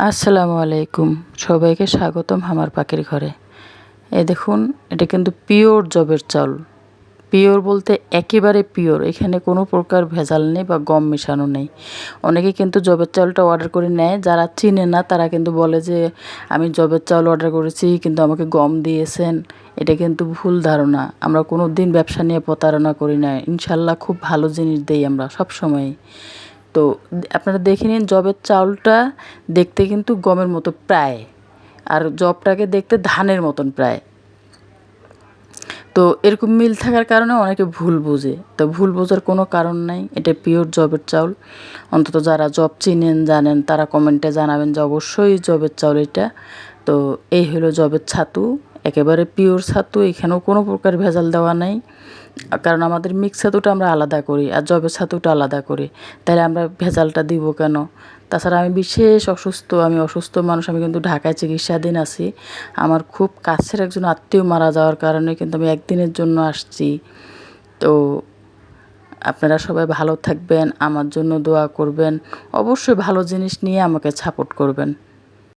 আসসালামু আলাইকুম, সবাইকে স্বাগতম আমার পাখির ঘরে। এই দেখুন, এটা কিন্তু পিওর জবের চাউল। পিওর বলতে একেবারে পিওর, এখানে কোনো প্রকার ভেজাল নেই বা গম মেশানো নেই। অনেকে কিন্তু জবের চাউলটা অর্ডার করে নেয়, যারা চিনে না তারা কিন্তু বলে যে আমি জবের চাউল অর্ডার করেছি কিন্তু আমাকে গম দিয়েছেন। এটা কিন্তু ভুল ধারণা। আমরা কোনো দিন ব্যবসা নিয়ে প্রতারণা করি না, ইনশাল্লাহ খুব ভালো জিনিস দেই আমরা সব সময়ই। তো আপনারা দেখে নিন, যবের চাউলটা দেখতে কিন্তু গমের মতো প্রায়, আর যবটাকে দেখতে ধানের মতন প্রায়। তো এরকম মিল থাকার কারণে অনেকে ভুল বোঝে, তো ভুল বোঝার কোনো কারণ নাই। এটা পিওর জবের চাউল। অন্তত যারা জব চিনেন জানেন তারা কমেন্টে জানাবেন যে অবশ্যই জবের চাউল এটা। তো এই হলো জবের ছাতু, একেবারে পিওর ছাতু, এখানেও কোনো প্রকার ভেজাল দেওয়া নাই। কারণ আমাদের মিক্স ছাতুটা আমরা আলাদা করি আর জবের ছাতুটা আলাদা করি, তাহলে আমরা ভেজালটা দিব কেন? তাছাড়া আমি বিশেষ অসুস্থ, আমি অসুস্থ মানুষ, আমি কিন্তু ঢাকায় চিকিৎসাধীন আছি। আমার খুব কাছের একজন আত্মীয় মারা যাওয়ার কারণে কিন্তু আমি একদিনের জন্য আসছি। তো আপনারা সবাই ভালো থাকবেন, আমার জন্য দোয়া করবেন, অবশ্যই ভালো জিনিস নিয়ে আমাকে সাপোর্ট করবেন।